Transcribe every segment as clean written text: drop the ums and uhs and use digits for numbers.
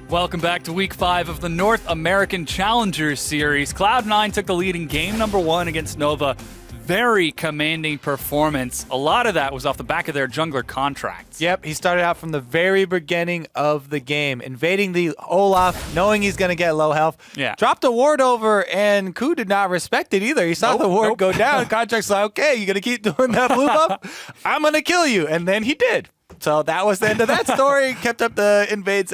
Welcome back to Week 5 of the North American Challengers Series. Cloud9 took the lead in Game number 1 against Nova. Very commanding performance. A lot of that was off the back of their jungler contracts. Yep, he started out from the very beginning of the game, invading the Olaf, knowing he's going to get low health. Yeah. Dropped a ward over, and Ku did not respect it either. He saw the ward go down. Contract's like, okay, you're going to keep doing that blue buff? I'm going to kill you. And then he did. So that was the end of that story. Kept up the invades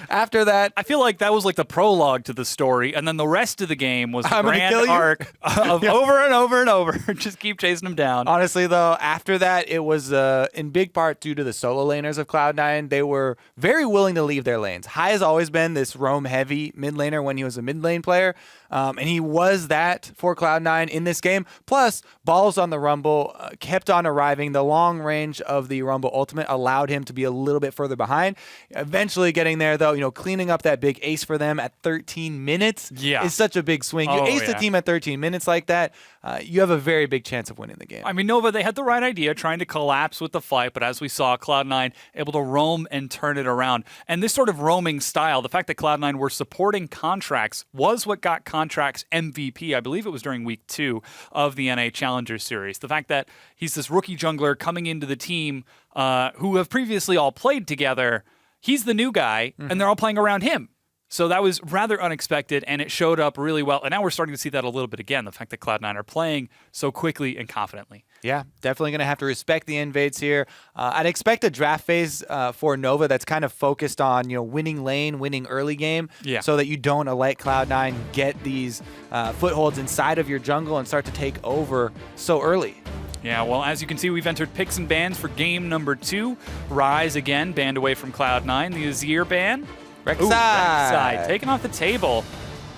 after that. I feel like that was like the prologue to the story, and then the rest of the game was the grand arc of over and over and over. Just keep chasing them down. Honestly, though, after that, it was in big part due to the solo laners of Cloud9. They were very willing to leave their lanes. Hai has always been this roam-heavy mid laner when he was a mid lane player, and he was that for Cloud9 in this game. Plus, balls on the Rumble kept on arriving. The long range of the Rumble ultimate allowed him to be a little bit further behind. Eventually getting there, though, cleaning up that big ace for them at 13 minutes is such a big swing. You ace the team at 13 minutes like that, you have a very big chance of winning the game. I mean, Nova, they had the right idea, trying to collapse with the fight, but as we saw, Cloud9 able to roam and turn it around. And this sort of roaming style, the fact that Cloud9 were supporting contracts was what got contracts MVP. I believe it was during week 2 of the NA Challengers Series. The fact that he's this rookie jungler coming into the team who have previously all played together, he's the new guy, and they're all playing around him. So that was rather unexpected, and it showed up really well. And now we're starting to see that a little bit again, the fact that Cloud9 are playing so quickly and confidently. Yeah, definitely going to have to respect the invades here. I'd expect a draft phase for Nova that's kind of focused on winning lane, winning early game, so that you don't let Cloud9 get these footholds inside of your jungle and start to take over so early. Yeah, well, as you can see, we've entered picks and bans for game number 2. Rise again, banned away from Cloud9. The Azir ban. Rek'Sai taken off the table.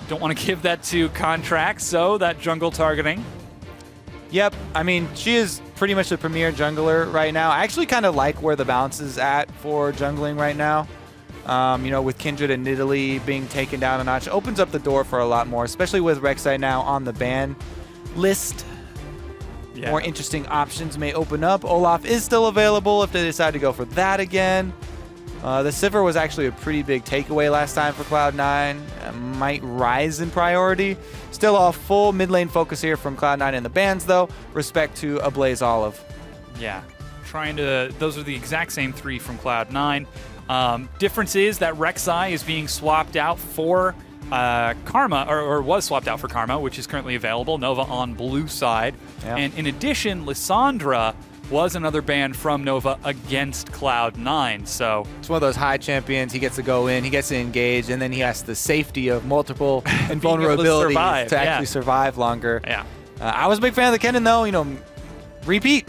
Don't want to give that to contracts, so that jungle targeting. Yep, I mean, she is pretty much the premier jungler right now. I actually kind of like where the balance is at for jungling right now. With Kindred and Nidalee being taken down a notch, opens up the door for a lot more, especially with Rek'Sai now on the ban list. Yeah. More interesting options may open up. Olaf is still available if they decide to go for that again. The Sivir was actually a pretty big takeaway last time for Cloud9. Might rise in priority. Still a full mid lane focus here from Cloud9 in the bans, though. Respect to a Blaze Olive. Yeah, those are the exact same 3 from Cloud9. Difference is that Rek'Sai is being swapped out for Karma, or was swapped out for Karma, which is currently available. Nova on blue side. Yeah. And in addition, Lissandra was another ban from Nova against Cloud9. So it's one of those high champions. He gets to go in, he gets to engage, and then he has the safety of multiple invulnerabilities to actually survive longer. Yeah. I was a big fan of the Kennen, though. Repeat.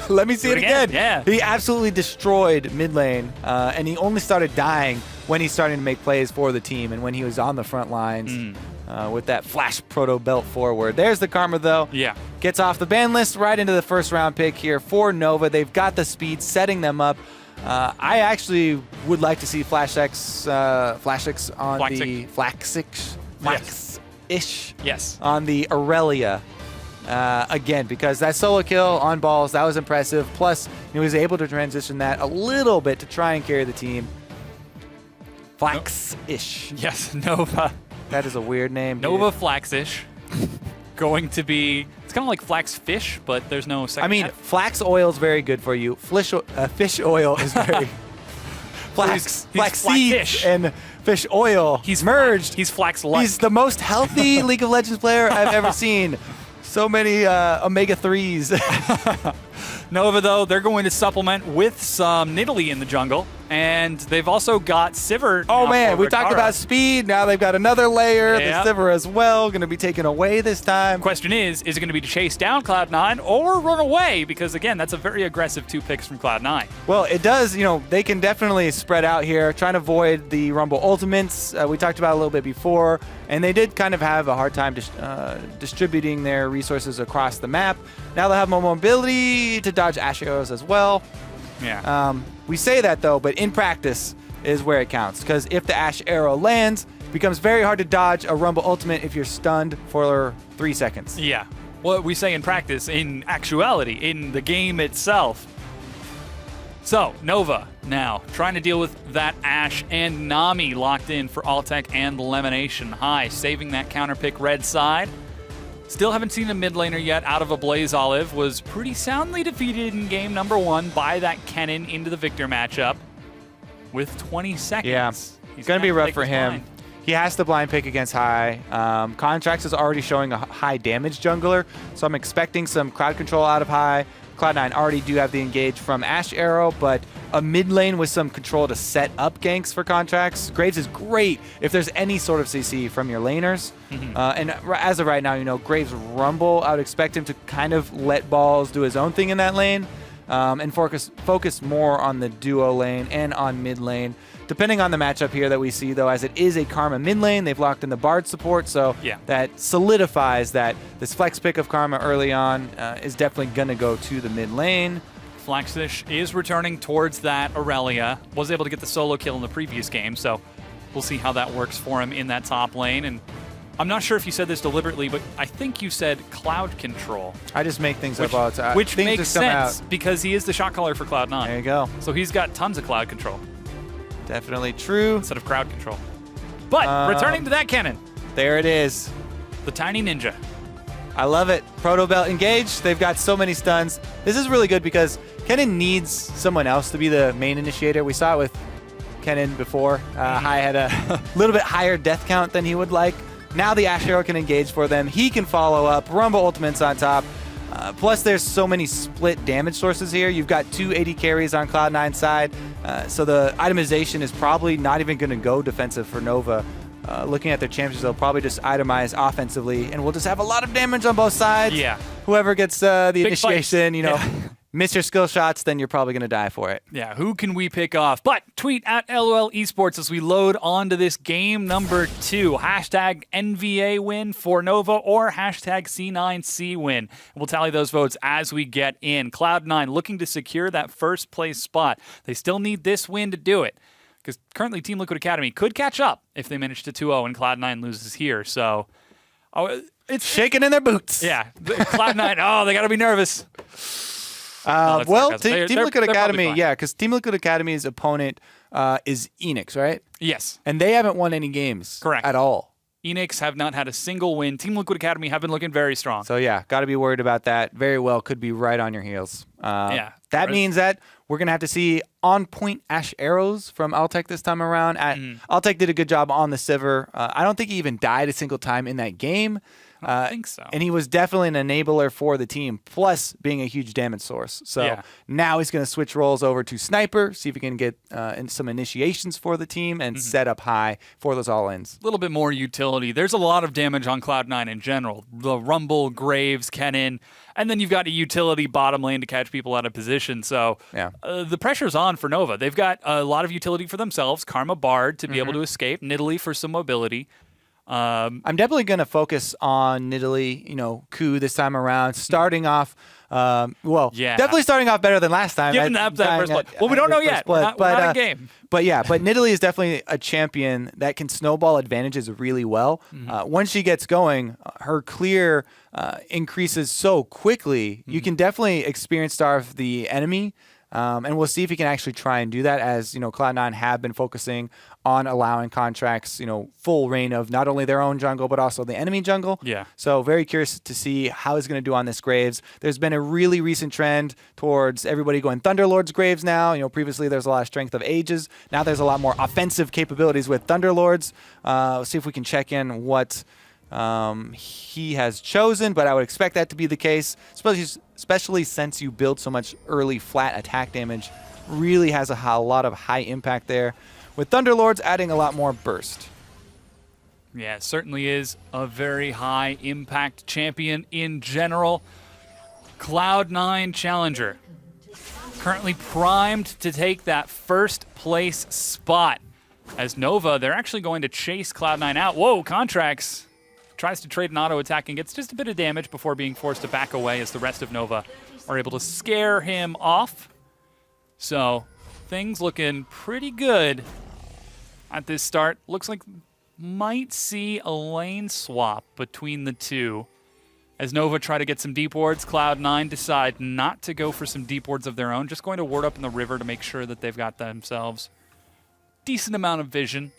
Let me see it again. Yeah. He absolutely destroyed mid lane, and he only started dying when he's starting to make plays for the team and when he was on the front lines with that flash proto belt forward. There's the Karma, though. Yeah. Gets off the ban list right into the first round pick here for Nova. They've got the speed, setting them up. I actually would like to see Flash-X on the Flax-ish on the Aurelia. Again, because that solo kill on balls, that was impressive. Plus, he was able to transition that a little bit to try and carry the team. Flax-ish. Yes, Nova. That is a weird name. Nova Flax-ish. Going to be, it's kind of like flax fish, but there's no second. I mean, F. flax oil is very good for you. Fish oil is very flax seeds and fish oil. He's merged. He's flax-like. He's the most healthy League of Legends player I've ever seen. So many omega-3s. Nova, though, they're going to supplement with some Nidalee in the jungle, and they've also got Sivir. Oh, man, we talked about speed. Now they've got another layer. Yeah. The Sivir as well, going to be taken away this time. Question is it going to be to chase down Cloud9 or run away? Because, again, that's a very aggressive 2 picks from Cloud9. Well, it does, they can definitely spread out here, trying to avoid the Rumble ultimates. We talked about it a little bit before, and they did kind of have a hard time distributing their resources across the map. Now they'll have more mobility to dodge Ashe arrows as well. Yeah. We say that, though, but in practice is where it counts. Because if the Ashe arrow lands, it becomes very hard to dodge a Rumble ultimate if you're stunned for 3 seconds. Yeah. What we say in practice, in actuality, in the game itself, So, Nova now trying to deal with that Ashe and Nami locked in for Altec and Elimination High, saving that counter pick red side. Still haven't seen a mid laner yet out of a Blaze Olive. Was pretty soundly defeated in game number 1 by that Kennen into the Victor matchup with 20 seconds. Yeah, it's going to be rough for him. Blind. He has to blind pick against High. Contracts is already showing a high damage jungler, so I'm expecting some crowd control out of High. Cloud9 already do have the engage from Ashe Arrow, but a mid lane with some control to set up ganks for Contracts. Graves is great if there's any sort of CC from your laners. And as of right now, you know, Graves Rumble, I would expect him to kind of let Balls do his own thing in that lane and focus more on the duo lane and on mid lane. Depending on the matchup here that we see, though, as it is a Karma mid lane, they've locked in the Bard support, so that solidifies that this flex pick of Karma early on is definitely going to go to the mid lane. Flaxish is returning towards that Aurelia. Was able to get the solo kill in the previous game, so we'll see how that works for him in that top lane. And I'm not sure if you said this deliberately, but I think you said cloud control. I just make things up all the time. Which things makes sense because he is the shot caller for Cloud9. There you go. So he's got tons of cloud control. Definitely true. Instead of crowd control. But returning to that cannon. There it is. The tiny ninja. I love it. Proto Belt engaged. They've got so many stuns. This is really good because Kennen needs someone else to be the main initiator. We saw it with Kennen before. High had a little bit higher death count than he would like. Now the Ashe Arrow can engage for them. He can follow up. Rumble Ultimate's on top. Plus, there's so many split damage sources here. You've got 2 AD carries on Cloud9's side. So the itemization is probably not even going to go defensive for Nova. Looking at their champions, they'll probably just itemize offensively, and we'll just have a lot of damage on both sides. Yeah. Whoever gets the Big initiation, fight. you know, miss your skill shots, then you're probably going to die for it. Yeah, who can we pick off? But tweet at LOL Esports as we load onto this game number 2. Hashtag NVA win for Nova or hashtag C9C win. We'll tally those votes as we get in. Cloud9 looking to secure that first place spot. They still need this win to do it, because currently Team Liquid Academy could catch up if they manage to 2-0 and Cloud9 loses here. So it's shaking in their boots. Yeah, Cloud9, they got to be nervous. Well, Team Liquid Academy, yeah, because Team Liquid Academy's opponent is Enix, right? Yes. And they haven't won any games Correct. at all. Enix have not had a single win. Team Liquid Academy have been looking very strong. So, yeah, got to be worried about that. Very well could be right on your heels. Yeah. That means that we're going to have to see on-point Ashe Arrows from Altec this time around. Altec did a good job on the Sivir. I don't think he even died a single time in that game. I don't think so. And he was definitely an enabler for the team, plus being a huge damage source. So now he's going to switch roles over to Sniper, see if he can get some initiations for the team and set up High for those all-ins. A little bit more utility. There's a lot of damage on Cloud9 in general. The Rumble, Graves, Kennen, and then you've got a utility bottom lane to catch people out of position. So the pressure's on for Nova. They've got a lot of utility for themselves. Karma Bard to be able to escape. Nidalee for some mobility. I'm definitely going to focus on Nidalee, Ku this time around, starting off, definitely starting off better than last time. Giving up that first blood. Well, we don't know yet. We're not in game. But Nidalee is definitely a champion that can snowball advantages really well. Once she gets going, her clear increases so quickly. You can definitely experience starve the enemy. And we'll see if he can actually try and do that, as Cloud9 have been focusing on allowing Contracts, full reign of not only their own jungle but also the enemy jungle. Yeah. So very curious to see how he's going to do on this Graves. There's been a really recent trend towards everybody going Thunderlord's Graves now. Previously there's a lot of strength of ages. Now there's a lot more offensive capabilities with Thunderlords. See if we can check in what he has chosen, but I would expect that to be the case, especially since you build so much early flat attack damage. Really has a lot of high impact there, with Thunderlords adding a lot more burst. Yeah, it certainly is a very high impact champion in general. Cloud9 Challenger currently primed to take that first place spot. As Nova, they're actually going to chase Cloud9 out. Whoa, Contracts tries to trade an auto attack and gets just a bit of damage before being forced to back away, as the rest of Nova are able to scare him off. So things looking pretty good at this start. Looks like might see a lane swap between the two. As Nova try to get some deep wards, Cloud9 decide not to go for some deep wards of their own, just going to ward up in the river to make sure that they've got themselves decent amount of vision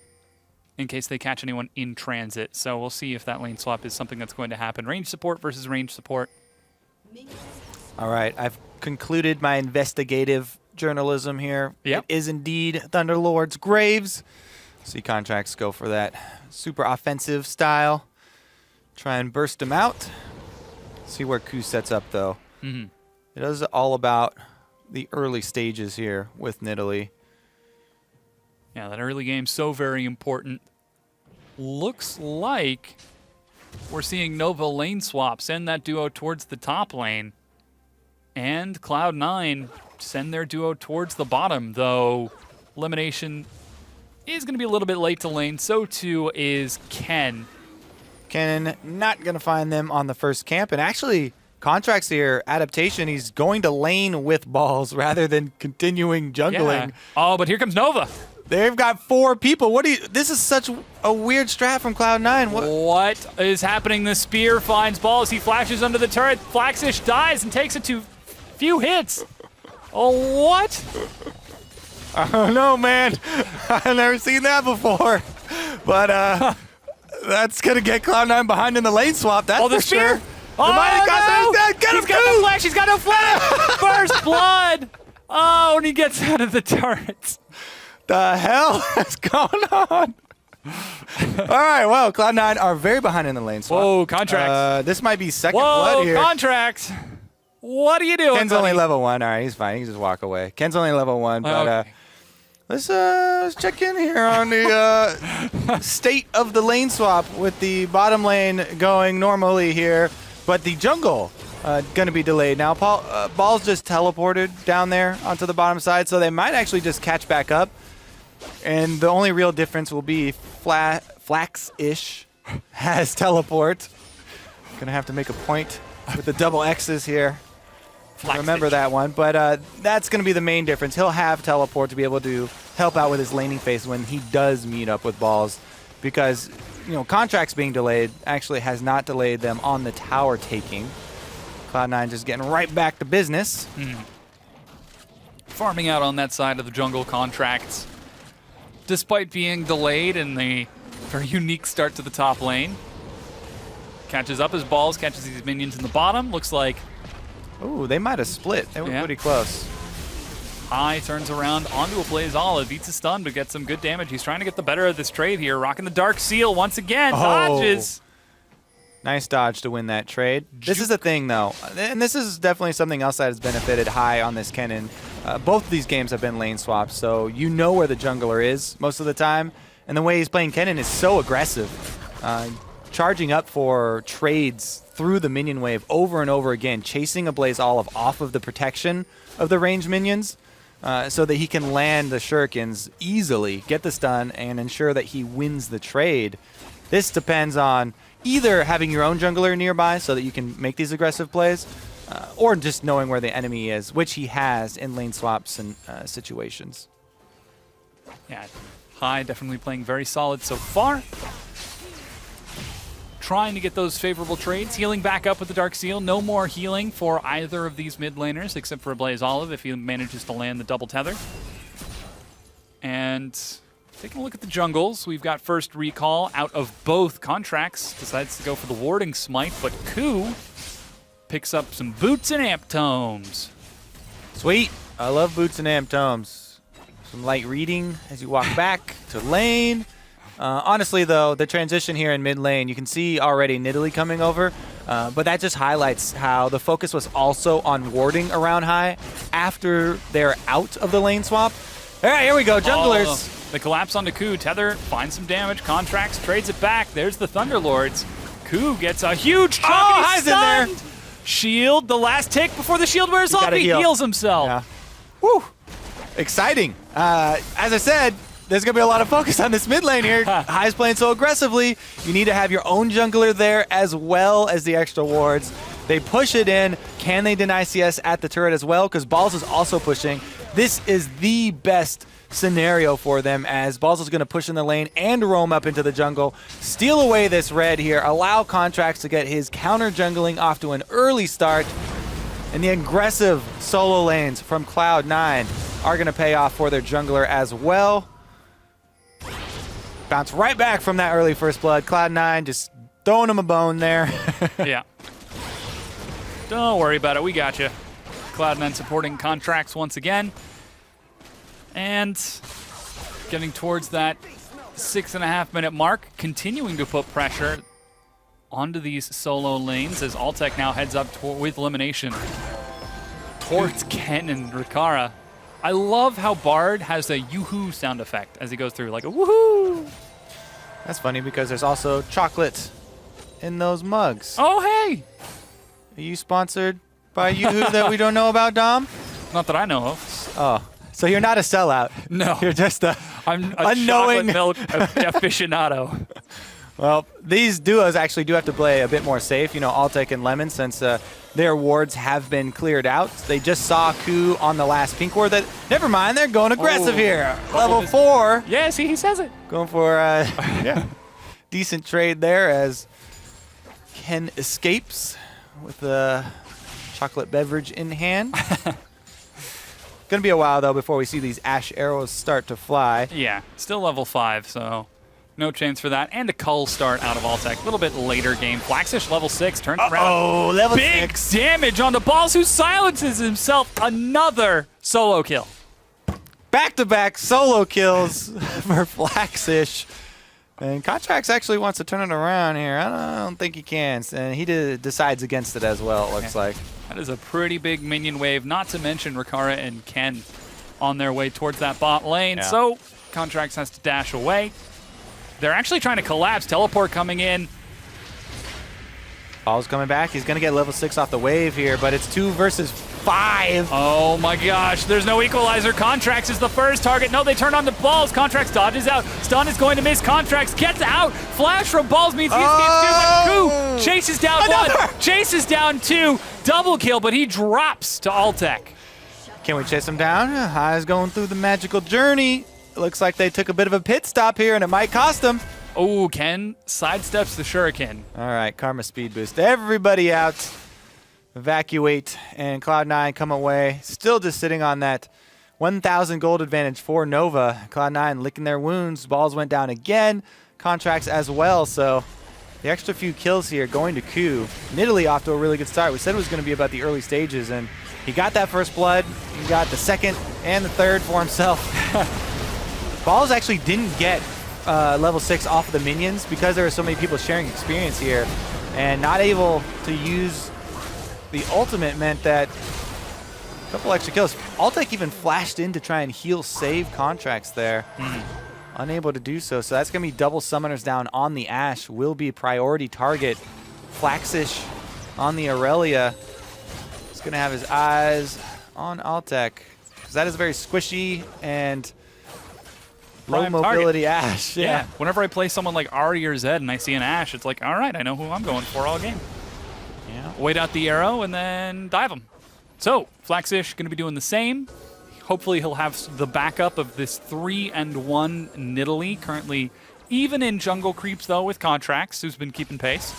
in case they catch anyone in transit. So we'll see if that lane swap is something that's going to happen. Range support versus range support. All right, I've concluded my investigative journalism here. Yep. It is indeed Thunderlord's graves. See contracts go for that super offensive style. Try and burst them out. See where Ku sets up, though. It is all about the early stages here with Nidalee. Yeah, that early game so very important. Looks like we're seeing Nova lane swap send that duo towards the top lane. And Cloud9 send their duo towards the bottom, though elimination is going to be a little bit late to lane. So too is Ken. Ken not going to find them on the first camp. And actually, contracts here, adaptation, he's going to lane with balls rather than continuing jungling. Yeah. Oh, but here comes Nova. They've got 4 people. What do you? This is such a weird strat from Cloud9. What is happening? The spear finds balls. He flashes under the turret. Flaxish dies and takes it to few hits. Oh, what? Oh, no, man. I've never seen that before. But that's going to get Cloud9 behind in the lane swap. That's the for spear. sure. Oh, no. Get him, He's got no flash. He's got no flash. First blood. Oh, and he gets out of the turrets. The hell is going on? All right, well, Cloud9 are very behind in the lane swap. Whoa, contracts. This might be second blood here. Whoa, contracts. What are you doing, Ken's only level 1. All right, he's fine. He can just walk away. Ken's only level 1, but Okay. let's check in here on the state of the lane swap with the bottom lane going normally here, but the jungle going to be delayed. Now, Ball's just teleported down there onto the bottom side, so they might actually just catch back up. And the only real difference will be Flax-ish has teleport. Gonna have to make a point with the double X's here. Remember that one. But that's gonna be the main difference. He'll have teleport to be able to help out with his laning phase when he does meet up with balls. Because, you know, contracts being delayed actually has not delayed them on the tower taking. Cloud9 just getting right back to business. Farming out on that side of the jungle contracts. Despite being delayed in the very unique start to the top lane. Catches up his balls, catches these minions in the bottom. Looks like... Ooh, they might have split. They were pretty close. High turns around onto a Blaze Olive. Beats a stun, but gets some good damage. He's trying to get the better of this trade here. Rocking the Dark Seal once again. Dodges. Nice dodge to win that trade. This is the thing, though, and this is definitely something else that has benefited High on this Kennen. Both of these games have been lane swaps, so you know where the jungler is most of the time. And the way he's playing Kennen is so aggressive. Charging up for trades through the minion wave over and over again, chasing a Blaze Olive off of the protection of the ranged minions so that he can land the shurikens easily, get the stun, and ensure that he wins the trade. This depends on either having your own jungler nearby so that you can make these aggressive plays, or just knowing where the enemy is, which he has in lane swaps and situations. Yeah, High definitely playing very solid so far. Trying to get those favorable trades. Healing back up with the Dark Seal. No more healing for either of these mid laners except for Blaze Olive if he manages to land the double tether. And taking a look at the jungles, we've got first recall out of both contracts. Decides to go for the warding smite, but Ku picks up some boots and amp tomes. Sweet. I love boots and amp tomes. Some light reading as you walk back to lane. Honestly, though, the transition here in mid lane, you can see already Nidalee coming over, but that just highlights how the focus was also on warding around High after they're out of the lane swap. All right, here we go, junglers. The collapse onto Ku. Tether finds some damage. Contracts, trades it back. There's the Thunderlords. Ku gets a huge chunk. Oh, High's in there. Shield, the last tick before the shield wears off. He heals himself. Yeah. Woo. Exciting. As I said, there's going to be a lot of focus on this mid lane here. High's playing so aggressively. You need to have your own jungler there as well as the extra wards. They push it in. Can they deny CS at the turret as well? Because Balls is also pushing. This is the best scenario for them as Balls is going to push in the lane and roam up into the jungle, steal away this red here, allow Contracts to get his counter jungling off to an early start, and the aggressive solo lanes from Cloud9 are going to pay off for their jungler as well. Bounce right back from that early first blood. Cloud9 just throwing him a bone there. Yeah. Don't worry about it. We got you. Cloud9 supporting Contracts once again. And getting towards that 6.5-minute mark, continuing to put pressure onto these solo lanes as Altec now heads up with elimination towards Ken and Rikara. I love how Bard has a yoo-hoo sound effect as he goes through, like a woohoo. That's funny because there's also chocolate in those mugs. Oh, hey! Are you sponsored by yoo-hoo that we don't know about, Dom? Not that I know of. Oh, so you're not a sellout. No. You're just a I'm a unknowing chocolate milk aficionado. Well, these duos actually do have to play a bit more safe, you know, Altec and Lemon, since their wards have been cleared out. They just saw Ku on the last pink ward. That never mind, they're going aggressive here. Level 4. Yeah, see, he says it. Going for yeah, decent trade there as Ken escapes with a chocolate beverage in hand. Gonna be a while though before we see these ash arrows start to fly. Yeah, still level 5, so no chance for that. And a cull start out of Altec. A little bit later game. Flaxish level 6 turns around. Oh, level Big 6. damage on the Balls, who silences himself. Another solo kill. Back-to-back solo kills for Flaxish. And Contracts actually wants to turn it around here. I don't think he can. And he decides against it as well, it looks like. That is a pretty big minion wave, not to mention Rikara and Ken on their way towards that bot lane. Yeah. So Contracts has to dash away. They're actually trying to collapse. Teleport coming in. Ball's coming back. He's going to get level 6 off the wave here, but it's 2 versus 5. Oh my gosh, there's no equalizer. Contracts is the first target. No, they turn on the Balls. Contracts dodges out. Stun is going to miss. Contracts gets out. Flash from Balls means he escapes 2, but Ku chases down 1, chases down 2. Double kill, but he drops to Altec. Can we chase him down? High's going through the magical journey. It looks like they took a bit of a pit stop here, and it might cost them. Oh, Ken sidesteps the shuriken. All right, Karma speed boost. Everybody out. Evacuate, and Cloud9 come away. Still just sitting on that 1,000 gold advantage for Nova. Cloud9 licking their wounds. Balls went down again. Contracts as well, so the extra few kills here going to Ku. Nidalee off to a really good start. We said it was going to be about the early stages, and he got that first blood. He got the second and the third for himself. Balls actually didn't get level 6 off of the minions because there were so many people sharing experience here, and not able to use the ultimate meant that a couple extra kills. Altec even flashed in to try and heal save Contracts there. Unable to do so, so that's going to be double summoners down on the Ashe. Will be priority target. Flaxish on the Aurelia. He's going to have his eyes on Altec, because that is very squishy and low Prime mobility target. Ashe. Yeah. Whenever I play someone like Ahri or Zed and I see an Ashe, it's like, all right, I know who I'm going for all game. Yeah. Wait out the arrow and then dive him. So Flaxish going to be doing the same. Hopefully he'll have the backup of this 3-1 Nidalee. Currently even in jungle creeps though with Contracts, who's been keeping pace.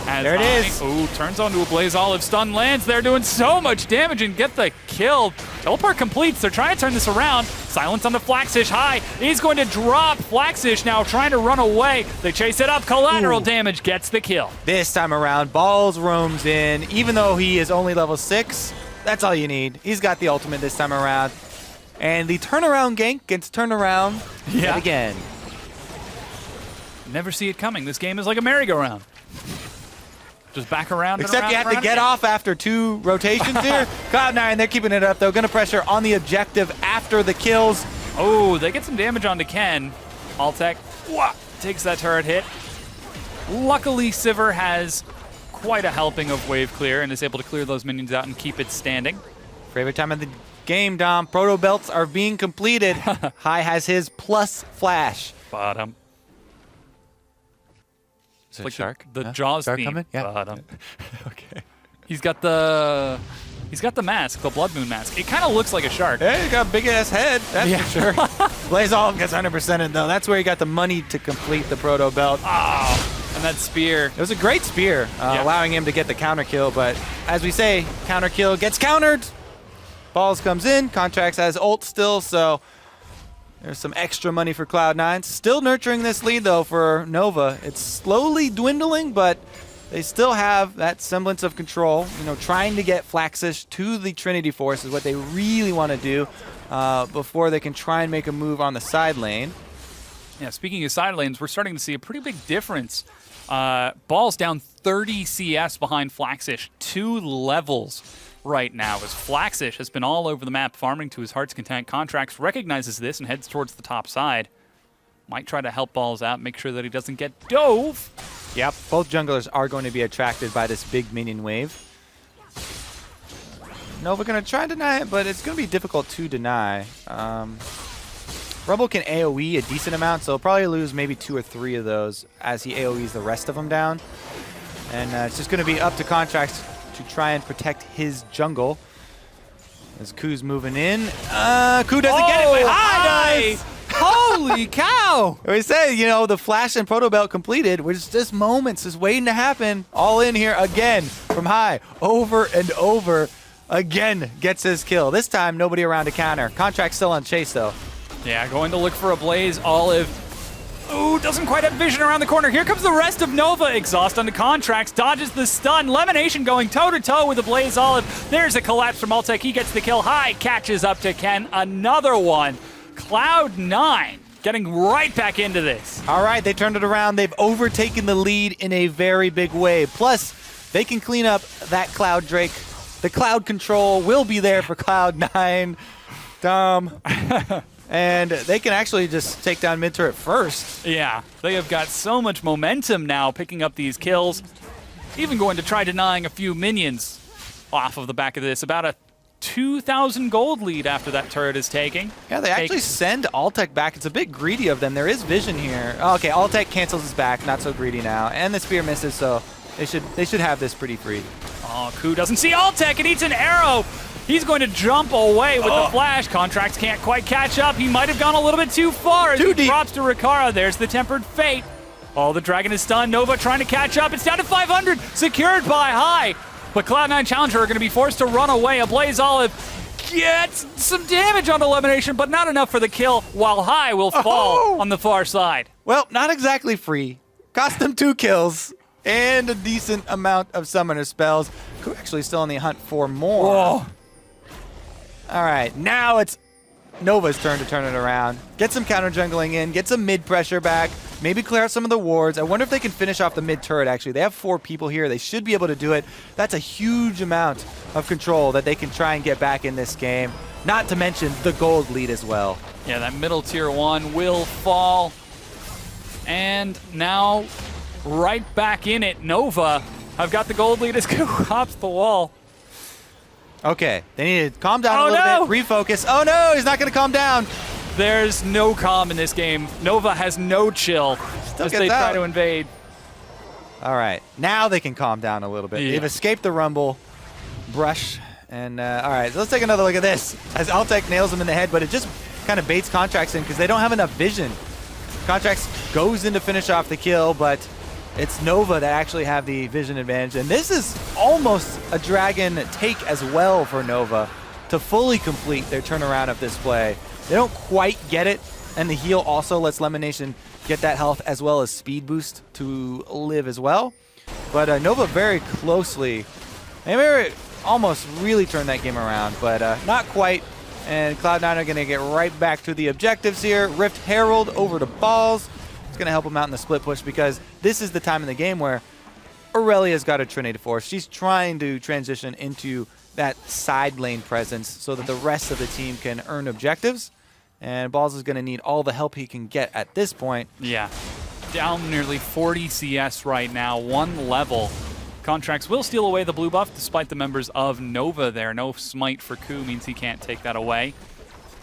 As there it is. Ooh, turns onto a Blaze Olive. Stun lands. They're doing so much damage and get the kill. Teleport completes. They're trying to turn this around. Silence on the Flaxish high. He's going to drop. Flaxish now trying to run away. They chase it up. Collateral damage gets the kill. This time around, Balls roams in. Even though he is only level 6, that's all you need. He's got the ultimate this time around. And the turnaround gank gets turned around yet again. Never see it coming. This game is like a merry-go-round. Just back around. Except and around, you have to get off after 2 rotations here. Cloud9, they're keeping it up though. Gonna pressure on the objective after the kills. Oh, they get some damage onto Ken. Altec takes that turret hit. Luckily, Sivir has quite a helping of wave clear and is able to clear those minions out and keep it standing. Favorite time of the game, Dom. Proto belts are being completed. High has his plus flash. Bottom. Is it Like shark? the Jaws shark theme. coming? Yeah. Bottom. Okay. He's got the mask, the Blood Moon mask. It kind of looks like a shark. Yeah, he got a big-ass head, that's for sure. Blaze Olive gets 100% in, though. That's where he got the money to complete the Proto Belt. Oh, and that spear. It was a great spear, allowing him to get the counter kill, but as we say, counter kill gets countered. Balls comes in, Contracts has ult still, so there's some extra money for Cloud9. Still nurturing this lead, though, for Nova. It's slowly dwindling, but they still have that semblance of control. You know, trying to get FLICKR to the Trinity Force is what they really want to do before they can try and make a move on the side lane. Yeah, speaking of side lanes, we're starting to see a pretty big difference. Ball's down 30 CS behind FLICKR, 2 levels right now, as FLICKR has been all over the map farming to his heart's content. Contracts recognizes this and heads towards the top side. Might try to help Balls out, make sure that he doesn't get dove. Yep, both junglers are going to be attracted by this big minion wave. Nova going to try and deny it, but it's going to be difficult to deny. Rumble can AoE a decent amount, so he'll probably lose maybe 2 or 3 of those as he AoEs the rest of them down. And it's just going to be up to Contracts to try and protect his jungle. As Ku's moving in. Ku doesn't get it, but High does! Holy cow! We say, you know, the Flash and Proto Belt completed, which is just moments, is waiting to happen. All in here again from High, over and over. Again, gets his kill. This time, nobody around to counter. Contract still on chase, though. Yeah, going to look for a Blaze Olive. Ooh, doesn't quite have vision around the corner. Here comes the rest of Nova. Exhaust onto Contracts, dodges the stun. Lemonation going toe-to-toe with the Blaze Olive. There's a collapse from Altec. He gets the kill. High catches up to Ken. Another one. Cloud9 getting right back into this. All right, they turned it around. They've overtaken the lead in a very big way. Plus, they can clean up that Cloud Drake. The Cloud control will be there for Cloud9. Dumb. And they can actually just take down mid turret first. Yeah, they have got so much momentum now picking up these kills. Even going to try denying a few minions off of the back of this. About a 2,000 gold lead after that turret is taking. Yeah, they actually send Altec back. It's a bit greedy of them. There is vision here. Oh, okay, Altec cancels his back. Not so greedy now. And the spear misses, so they should have this pretty free. Oh, Ku doesn't see Altec and eats an arrow. He's going to jump away with the flash. Contracts can't quite catch up. He might have gone a little bit too far as he drops to Rikara. There's the Tempered Fate. Oh, the Dragon is stunned. Nova trying to catch up. It's down to 500. Secured by High. But Cloud9 Challenger are going to be forced to run away. A Blaze Olive gets some damage on Elimination, but not enough for the kill, while High will fall on the far side. Well, not exactly free. Cost them 2 kills and a decent amount of summoner spells. Ku actually still on the hunt for more. Whoa. All right, now it's Nova's turn to turn it around. Get some counter jungling in, get some mid pressure back, maybe clear out some of the wards. I wonder if they can finish off the mid turret, actually. They have 4 people here. They should be able to do it. That's a huge amount of control that they can try and get back in this game. Not to mention the gold lead as well. Yeah, that middle tier 1 will fall. And now right back in it, Nova. I've got the gold lead as Ku hops the wall. Okay, they need to calm down a little bit, refocus. Oh no, he's not going to calm down. There's no calm in this game. Nova has no chill as they try to invade. All right, now they can calm down a little bit. Yeah. They've escaped the rumble brush. And all right, so let's take another look at this. As Altec nails him in the head, but it just kind of baits Contracts in because they don't have enough vision. Contracts goes in to finish off the kill, but it's Nova that actually have the vision advantage. And this is almost a dragon take as well for Nova to fully complete their turnaround of this play. They don't quite get it, and the heal also lets Lemonation get that health as well as speed boost to live as well. But Nova very closely, they almost really turned that game around, but not quite. And Cloud9 are going to get right back to the objectives here. Rift Herald over to Balls. It's going to help him out in the split push because this is the time in the game where Aurelia's got a Trinity Force. She's trying to transition into that side lane presence so that the rest of the team can earn objectives. And Balls is going to need all the help he can get at this point. Yeah, down nearly 40 CS right now, 1 level. Contracts will steal away the blue buff despite the members of Nova there. No smite for Ku means he can't take that away.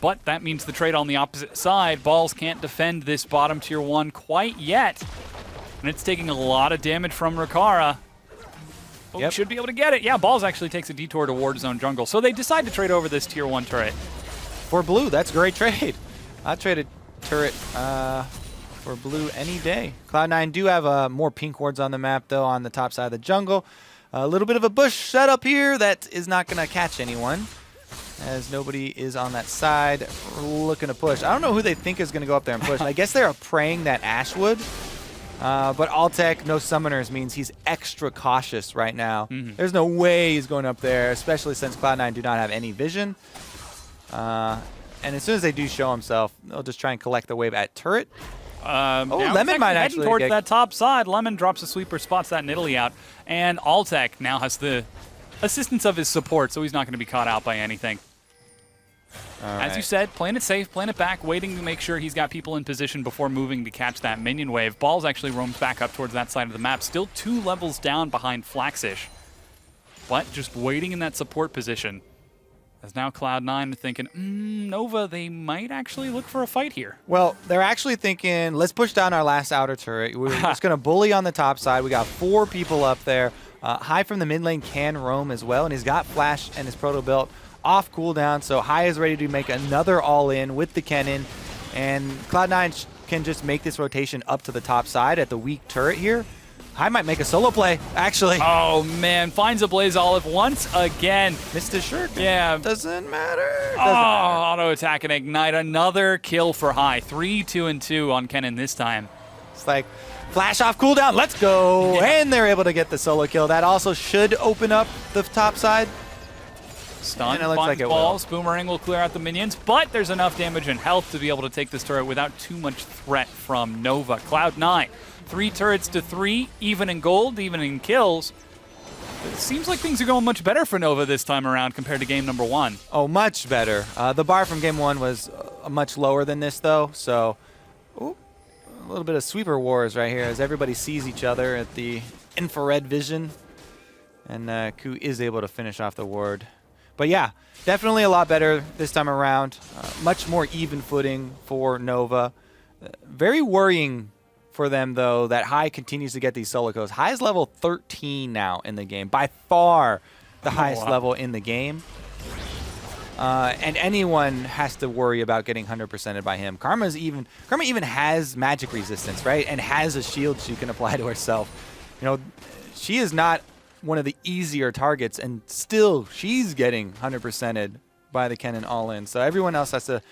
But that means the trade on the opposite side. Balls can't defend this bottom tier 1 quite yet. And it's taking a lot of damage from Rikara. Oh, yep. Should be able to get it. Yeah, Balls actually takes a detour towards zone jungle. So they decide to trade over this tier 1 turret. For blue, that's a great trade. I traded turret for blue any day. Cloud9 do have more pink wards on the map, though, on the top side of the jungle. A little bit of a bush setup here that is not going to catch anyone, as nobody is on that side looking to push. I don't know who they think is going to go up there and push. I guess they're praying that Ash would. But Altec, no summoners, means he's extra cautious right now. There's no way he's going up there, especially since Cloud9 do not have any vision. And as soon as they do show himself, they'll just try and collect the wave at turret. Lemon might actually heading towards that top side. Lemon drops a sweeper, spots that Nidalee out, and Altec now has the assistance of his support, so he's not going to be caught out by anything. As you said, playing it safe, playing it back, waiting to make sure he's got people in position before moving to catch that minion wave. Balls actually roams back up towards that side of the map, still 2 levels down behind FLICKR, but just waiting in that support position. As now Cloud9 thinking, Nova, they might actually look for a fight here. Well, they're actually thinking, let's push down our last outer turret. We're just going to bully on the top side. We got 4 people up there. High from the mid lane can roam as well, and he's got Flash and his Proto Built off cooldown, so High is ready to make another all-in with the Kennen, and Cloud9 can just make this rotation up to the top side at the weak turret here. High might make a solo play, actually. Oh, man. Finds a Blaze Olive once again. Missed his shirt. Yeah. Doesn't matter. Auto attack and ignite. Another kill for High. 3, 2, and 2 on Kennen this time. It's like, flash off cooldown. Let's go. Yeah. And they're able to get the solo kill. That also should open up the top side. Stun, finds like Balls. Boomerang will clear out the minions, but there's enough damage and health to be able to take this turret without too much threat from Nova. Cloud9. 3 turrets to 3, even in gold, even in kills. It seems like things are going much better for Nova this time around compared to game number 1. Oh, much better. The bar from game 1 was much lower than this, though. So, a little bit of sweeper wars right here as everybody sees each other at the infrared vision. And Ku is able to finish off the ward. But yeah, definitely a lot better this time around. Much more even footing for Nova. Very worrying for them, though, that High continues to get these solo kills. High is level 13 now in the game. By far the highest level in the game. And anyone has to worry about getting 100%ed by him. Karma even has magic resistance, right? And has a shield she can apply to herself. You know, she is not one of the easier targets, and still she's getting 100%ed by the Kennen all-in. So everyone else has to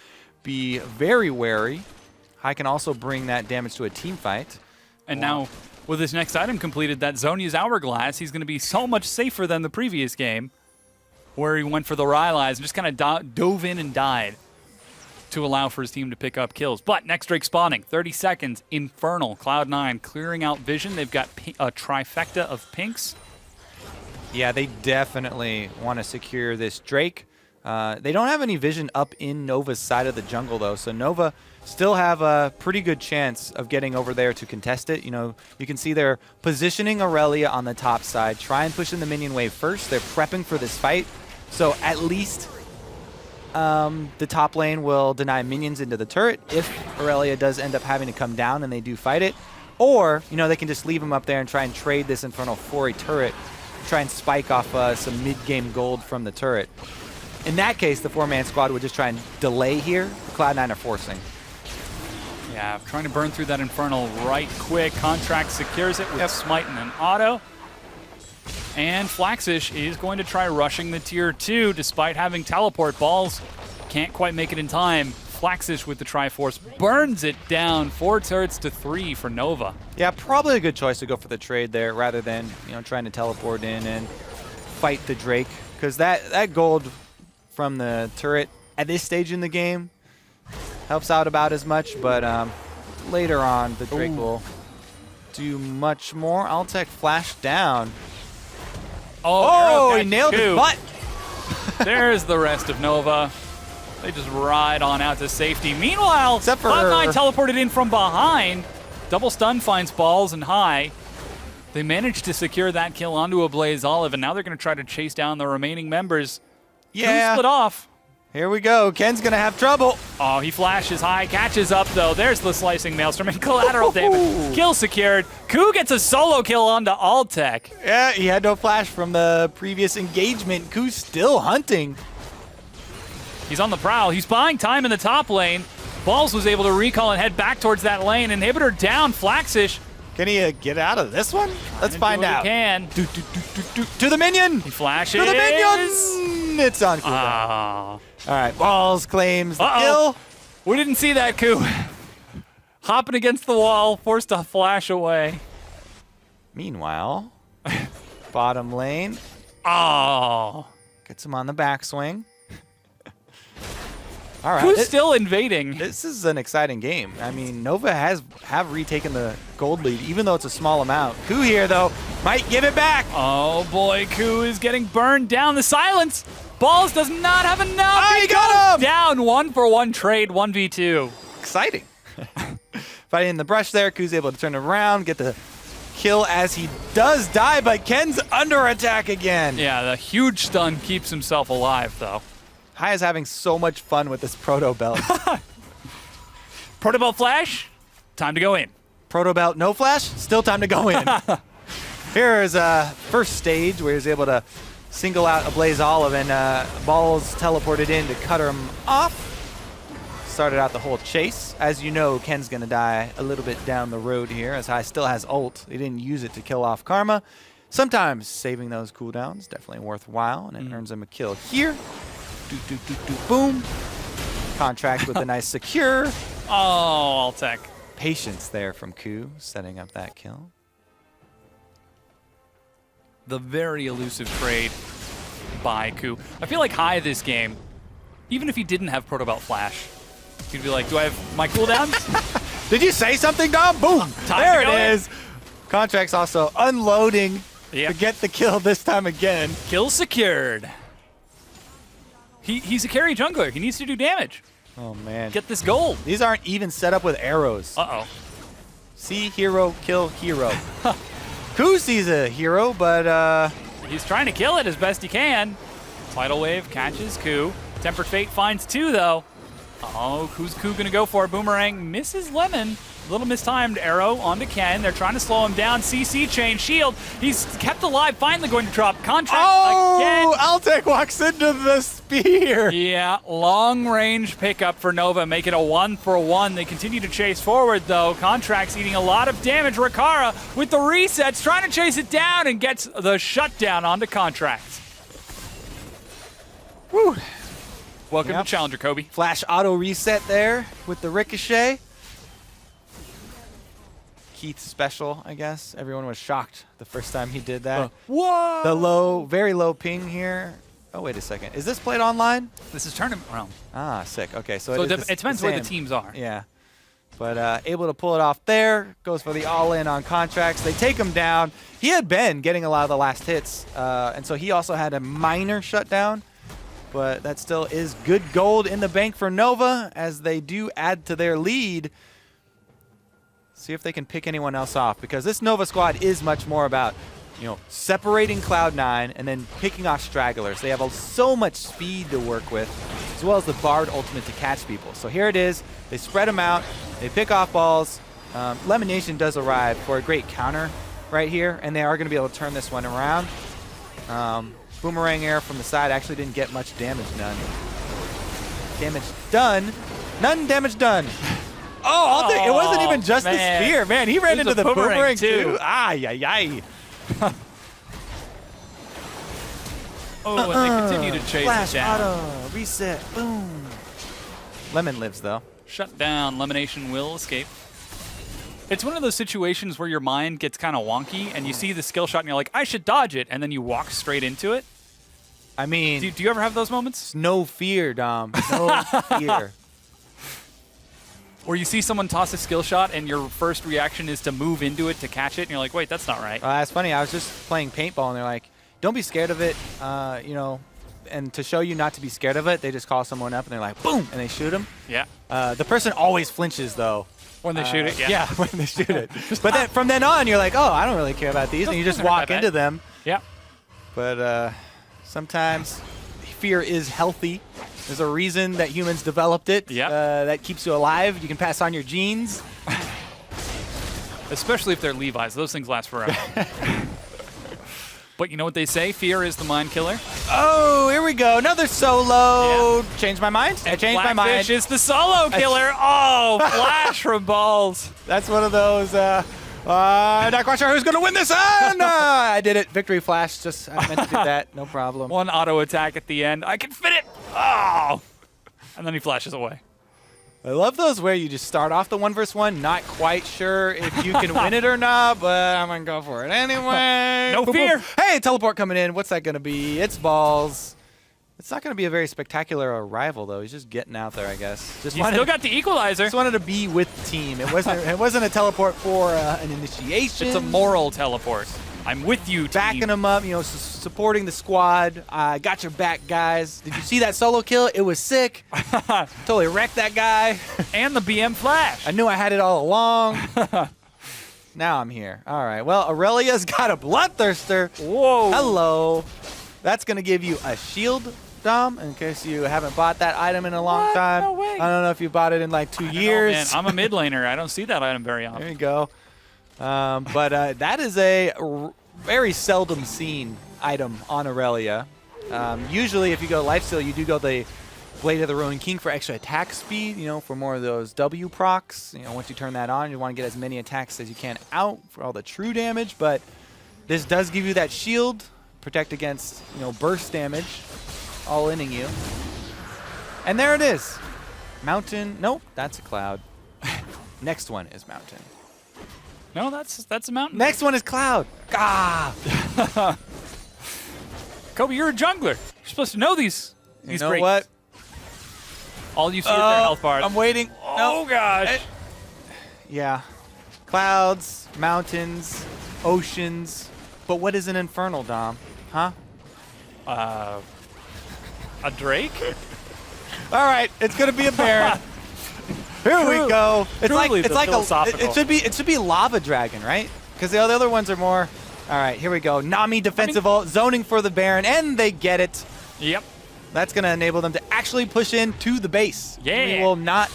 be very wary. High can also bring that damage to a team fight. And now, with his next item completed, that Zhonya's Hourglass, he's going to be so much safer than the previous game, where he went for the Rylai's and just kind of dove in and died to allow for his team to pick up kills. But next Drake spawning, 30 seconds, Infernal, Cloud9 clearing out vision. They've got a trifecta of pinks. Yeah, they definitely want to secure this Drake. They don't have any vision up in Nova's side of the jungle, though, so Nova still have a pretty good chance of getting over there to contest it. You know, you can see they're positioning Aurelia on the top side, try and push in the minion wave first. They're prepping for this fight, so at least the top lane will deny minions into the turret if Aurelia does end up having to come down and they do fight it. Or, you know, they can just leave him up there and try and trade this Infernal for a turret, try and spike off some mid-game gold from the turret. In that case, the 4-man squad would just try and delay here. Cloud9 are forcing. Yeah, trying to burn through that Infernal right quick. Contract secures it with Smite and an auto. And Flaxish is going to try rushing the tier 2 despite having teleport. Balls can't quite make it in time. Flaxish with the Triforce burns it down. 4 turrets to 3 for Nova. Yeah, probably a good choice to go for the trade there rather than, you know, trying to teleport in and fight the Drake, because that gold from the turret at this stage in the game helps out about as much, but later on the Drake will do much more. Altec flash down. Oh, he nailed his butt. There's the rest of Nova. They just ride on out to safety. Meanwhile, Cloud9 teleported in from behind. Double stun finds Balls and High. They managed to secure that kill onto a Blaze Olive, and now they're going to try to chase down the remaining members. Yeah. Split off. Here we go. Ken's going to have trouble. Oh, he flashes high, catches up, though. There's the slicing Maelstrom and collateral damage. Kill secured. Ku gets a solo kill onto Altec. Yeah, he had no flash from the previous engagement. Ku's still hunting. He's on the prowl. He's buying time in the top lane. Balls was able to recall and head back towards that lane. Inhibitor down. Flaxish. Can he get out of this one? Let's find out. He can. To the minion. He flashes. To the minion. It's on cooldown. All right, Balls claims the kill. We didn't see that, Ku. Hopping against the wall, forced to flash away. Meanwhile, bottom lane Oh. gets him on the backswing. All right, Ku's still invading. this is an exciting game. I mean, Nova have retaken the gold lead, even though it's a small amount. Ku here, though, might give it back. Oh boy, Ku is getting burned down. The silence. Balls does not have enough. Oh, he got him! Down 1-for-1 trade, 1v2. Exciting. Fighting in the brush there, Ku's able to turn it around, get the kill as he does die, but Ken's under attack again. Yeah, the huge stun keeps himself alive, though. Hai is having so much fun with this Proto Belt. Proto Belt flash, time to go in. Proto Belt, no flash, still time to go in. Here's first stage where he's able to single out a Blaze Olive and Balls teleported in to cut him off. Started out the whole chase. As you know, Ken's going to die a little bit down the road here as Hai still has ult. He didn't use it to kill off Karma. Sometimes saving those cooldowns definitely worthwhile, and it earns him a kill here. Boom. Contract with a nice secure. Oh, Altec. Patience there from Ku setting up that kill. The very elusive trade by Ku. I feel like Hai this game, even if he didn't have Proto Belt flash, he'd be like, do I have my cooldowns? Did you say something, Dom? Boom. There it is. Contract's also unloading to get the kill this time again. Kill secured. He's a carry jungler. He needs to do damage. Oh, man. Get this gold. These aren't even set up with arrows. Uh-oh. See hero, kill hero. Ku sees a hero, but he's trying to kill it as best he can. Tidal Wave catches Ku. Tempered Fate finds two, though. Oh, who's Ku gonna go for? Boomerang misses Lemon. A little mistimed arrow onto Ken. They're trying to slow him down. CC chain shield. He's kept alive. Finally going to drop contract again. Altec walks into the spear. Yeah, long range pickup for Nova. Make it a 1-for-1. They continue to chase forward, though. Contract's eating a lot of damage. Rakara with the resets, trying to chase it down and gets the shutdown onto Contract. Woo. Welcome to Challenger, Kobe. Flash auto reset there with the ricochet. Keith's special, I guess. Everyone was shocked the first time he did that. Whoa! The very low ping here. Oh, wait a second. Is this played online? This is tournament realm. Ah, sick. Okay, so it depends where the teams are. Yeah. But able to pull it off there. Goes for the all-in on Contracts. They take him down. He had been getting a lot of the last hits, and so he also had a minor shutdown. But that still is good gold in the bank for Nova as they do add to their lead. See if they can pick anyone else off, because this Nova squad is much more about, separating Cloud9 and then picking off stragglers. They have so much speed to work with, as well as the Bard ultimate to catch people. So here it is. They spread them out. They pick off balls. Lemonation does arrive for a great counter right here, and they are going to be able to turn this one around. Boomerang air from the side actually didn't get much damage done. None damage done. Oh, it wasn't even just the spear. Man, he ran into the boomerang too. Ay. Oh, and they continue to chase Flash, it down. auto, reset, boom. Lemon lives, though. Shut down. Lemonation will escape. It's one of those situations where your mind gets kind of wonky, and you see the skill shot, and you're like, I should dodge it, and then you walk straight into it. I mean... Do you ever have those moments? No fear, Dom. No fear. Where you see someone toss a skill shot, and your first reaction is to move into it to catch it, and you're like, wait, that's not right. That's funny. I was just playing paintball, and they're like, don't be scared of it, and to show you not to be scared of it, they just call someone up, and they're like, boom, and they shoot him. Yeah. The person always flinches, though. When they shoot it, yeah. Yeah, when they shoot it. But then from then on, you're like, oh, I don't really care about these, and you just walk into them. Yeah. But sometimes fear is healthy. There's a reason that humans developed it. Yep. That keeps you alive. You can pass on your genes. Especially if they're Levi's. Those things last forever. But you know what they say? Fear is the mind killer. Oh, here we go. Another solo. Yeah. Changed my mind. I changed my mind. Blackfish is the solo killer. Oh, flash from balls. That's one of those. Not quite sure who's going to win this. I did it. Victory flash. Just I meant to do that. No problem. One auto attack at the end. I can fit it. Oh. And then he flashes away. I love those where you just start off the 1v1, not quite sure if you can win it or not, but I'm going to go for it anyway. No Boop, fear. boop. Hey, teleport coming in. What's that going to be? It's balls. It's not going to be a very spectacular arrival, though. He's just getting out there, I guess. You still got the equalizer. Just wanted to be with the team. It wasn't a teleport for an initiation. It's a moral teleport. I'm with you, team. Backing them up, supporting the squad. Got your back, guys. Did you see that solo kill? It was sick. Totally wrecked that guy. And the BM flash. I knew I had it all along. Now I'm here. All right. Well, Aurelia's got a Bloodthirster. Whoa. Hello. That's going to give you a shield, Dom, in case you haven't bought that item in a long time. No way. I don't know if you bought it in like 2 years. Man. I'm a mid laner. I don't see that item very often. There you go. But that is a very seldom seen item on Aurelia. Usually, if you go lifesteal, you do go the Blade of the Ruined King for extra attack speed, for more of those W procs. Once you turn that on, you want to get as many attacks as you can out for all the true damage. But this does give you that shield, protect against, burst damage, all inning you. And there it is. Mountain. Nope, that's a cloud. Next one is mountain. No, that's a mountain. Next one is cloud. Ah. Kobe, you're a jungler. You're supposed to know these. You know what? All you see is their health bars. I'm waiting. Oh, gosh. Yeah. Clouds, mountains, oceans. But what is an infernal, Dom? Huh? A Drake? All right, it's gonna be a Baron. Here we go. It's like it should be lava dragon, right? Because the other ones are more. All right, here we go. Nami defensive ult, zoning for the Baron, and they get it. Yep. That's gonna enable them to actually push into the base. Yeah. We will not.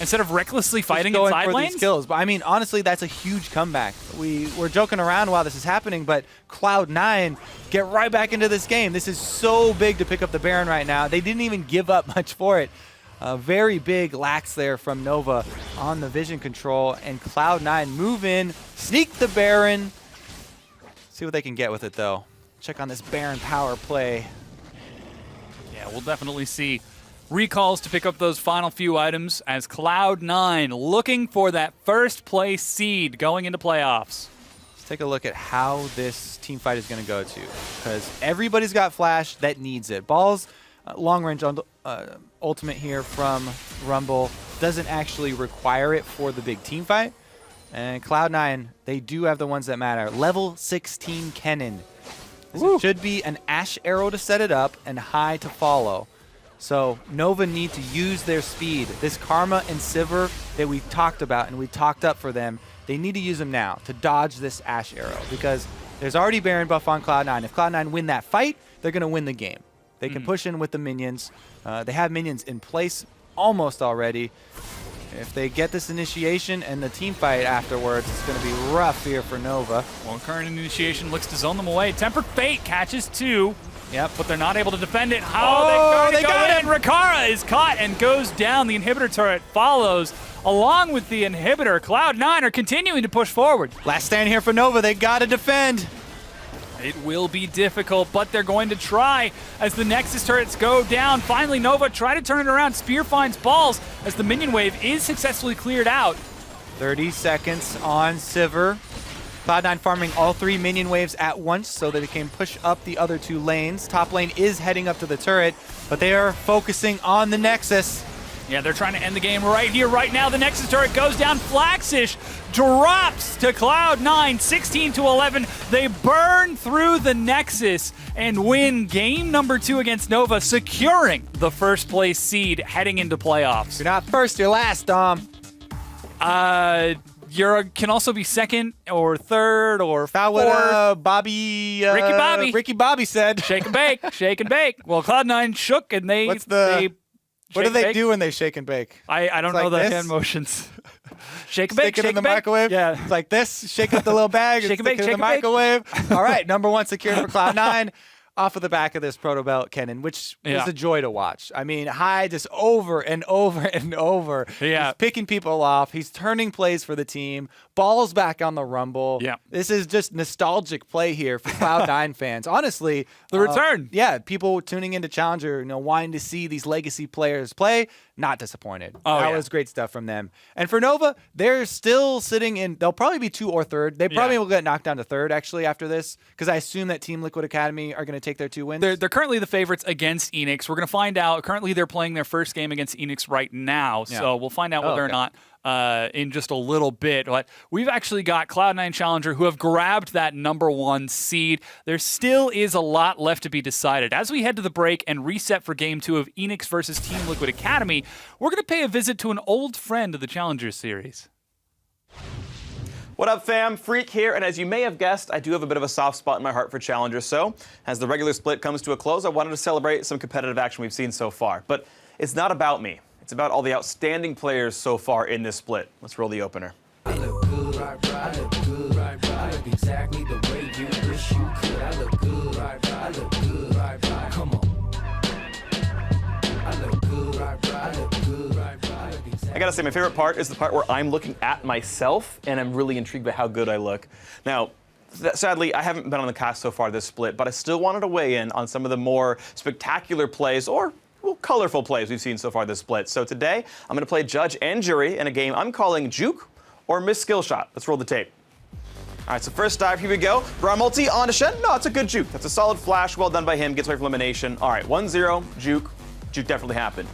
Instead of recklessly fighting going inside for lanes? these kills. But I mean, honestly, that's a huge comeback. We're joking around while this is happening, but Cloud9 get right back into this game. This is so big to pick up the Baron right now. They didn't even give up much for it. Very big lax there from Nova on the vision control, and Cloud9 move in, sneak the Baron. See what they can get with it, though. Check on this Baron power play. Yeah, we'll definitely see recalls to pick up those final few items as Cloud9 looking for that first place seed going into playoffs. Let's take a look at how this team fight is going to go to, because everybody's got flash that needs it. Ball's long-range ultimate here from Rumble doesn't actually require it for the big team fight. And Cloud9, they do have the ones that matter. Level 16 Kennen. This should be an Ash Arrow to set it up and High to follow. So Nova need to use their speed. This Karma and Sivir that we talked about and we talked up for them, they need to use them now to dodge this Ash Arrow, because there's already Baron buff on Cloud9. If Cloud9 win that fight, they're going to win the game. They can push in with the minions. They have minions in place almost already. If they get this initiation and the team fight afterwards, it's going to be rough here for Nova. Well, current initiation looks to zone them away. Tempered Fate catches two. Yep. But they're not able to defend it. How they got it. Rakara is caught and goes down. The inhibitor turret follows. Along with the inhibitor, Cloud9 are continuing to push forward. Last stand here for Nova. They got to defend. It will be difficult, but they're going to try as the Nexus turrets go down. Finally, Nova try to turn it around. Spear finds balls as the minion wave is successfully cleared out. 30 seconds on Sivir. Cloud9 farming all 3 minion waves at once so that they can push up the other 2 lanes. Top lane is heading up to the turret, but they are focusing on the Nexus. Yeah, they're trying to end the game right here, right now. The Nexus turret goes down. Flaxish drops to Cloud9, 16-11. They burn through the Nexus and win game number 2 against Nova, securing the first place seed heading into playoffs. You're not first, you're last, Dom. You can also be second or third or fourth. What Ricky Bobby said. Shake and bake, shake and bake. Well, Cloud9 shook and they What do Shake, they bake? do when they shake and bake? I don't know like the this? hand motions. Shake and bake, Stick it shake in the and bake. microwave. Yeah. It's like this. Shake up the little bag. Shake and stick bake, it in shake the and bake. microwave. All right, number 1 secured for Cloud9. Off of the back of this proto belt cannon, which was a joy to watch. I mean, High just over and over and over. Yeah. He's picking people off. He's turning plays for the team. Ball's back on the Rumble. Yeah. This is just nostalgic play here for Cloud9 fans. Honestly, The return. Yeah, people tuning into Challenger, wanting to see these legacy players play, not disappointed. Oh, that yeah. was great stuff from them. And for Nova, they're still sitting in, they'll probably be 2 or 3rd. They probably will get knocked down to 3rd, actually, after this, because I assume that Team Liquid Academy are going to take their 2 wins. They're currently the favorites against Enix. We're going to find out. Currently, they're playing their first game against Enix right now, so we'll find out whether or not in just a little bit. But we've actually got Cloud9 Challenger who have grabbed that number 1 seed. There still is a lot left to be decided. As we head to the break and reset for Game 2 of Enix versus Team Liquid Academy, we're going to pay a visit to an old friend of the Challenger series. What up, fam? Freak here, and as you may have guessed, I do have a bit of a soft spot in my heart for Challenger, so as the regular split comes to a close, I wanted to celebrate some competitive action we've seen so far. But it's not about me. It's about all the outstanding players so far in this split. Let's roll the opener. I look good, I look good, I look exactly the way you wish you could. I look good, I look good, come on. I look good, I look good, I look exactly. I gotta say, my favorite part is the part where I'm looking at myself, and I'm really intrigued by how good I look. Now, sadly, I haven't been on the cast so far this split, but I still wanted to weigh in on some of the more spectacular plays, or colorful plays we've seen so far this split. So today, I'm gonna play judge and jury in a game I'm calling Juke or Miss Skill Shot. Let's roll the tape. All right, so first dive, here we go. Brown multi on to Shen. No, it's a good juke. That's a solid flash. Well done by him. Gets away from elimination. All right, 1-0, juke. Juke definitely happened.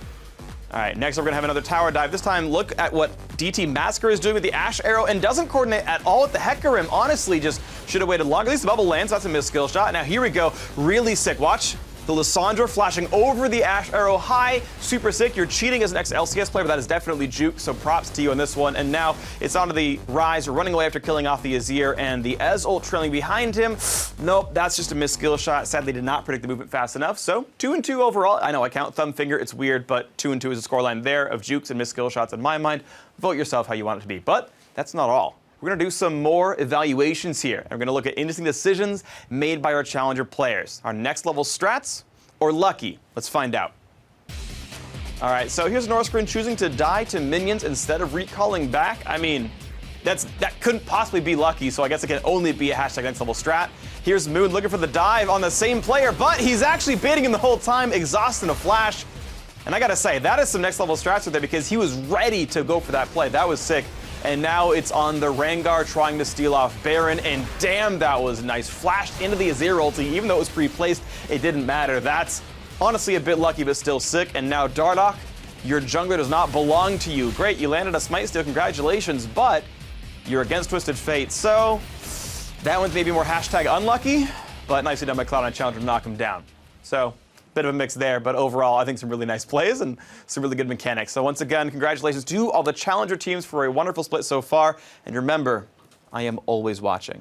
All right, next we're gonna have another tower dive. This time, look at what DT Massacre is doing with the Ash Arrow and doesn't coordinate at all with the Hecker Rim. Honestly, just should have waited longer. At least the bubble lands. That's a missed skill shot. Now here we go. Really sick. Watch. The Lissandra flashing over the Ash Arrow high. Super sick. You're cheating as an ex-LCS player, but that is definitely juke, so props to you on this one. And now it's onto the Rise, running away after killing off the Azir, and the Ez ult trailing behind him. Nope, that's just a missed skill shot. Sadly, did not predict the movement fast enough, so 2-2 overall. I know I count thumb finger, it's weird, but 2-2 is a scoreline there of jukes and missed skill shots in my mind. Vote yourself how you want it to be, but that's not all. We're going to do some more evaluations here. And we're going to look at interesting decisions made by our challenger players. Our next level strats or lucky? Let's find out. All right, so here's Northscreen choosing to die to minions instead of recalling back. I mean, that couldn't possibly be lucky, so I guess it can only be a hashtag next level strat. Here's Moon looking for the dive on the same player, but he's actually baiting him the whole time, exhausting a flash. And I gotta say, that is some next level strats right there because he was ready to go for that play. That was sick. And now it's on the Rengar trying to steal off Baron, and damn, that was nice. Flashed into the Azir ulti, even though it was pre-placed, it didn't matter. That's honestly a bit lucky, but still sick. And now Dardoch, your jungler does not belong to you. Great, you landed a smite steal, congratulations, but you're against Twisted Fate. So that one's maybe more hashtag unlucky, but nicely done by Cloud9 Challenger to knock him down. So bit of a mix there, but overall, I think some really nice plays and some really good mechanics. So once again, congratulations to all the challenger teams for a wonderful split so far. And remember, I am always watching.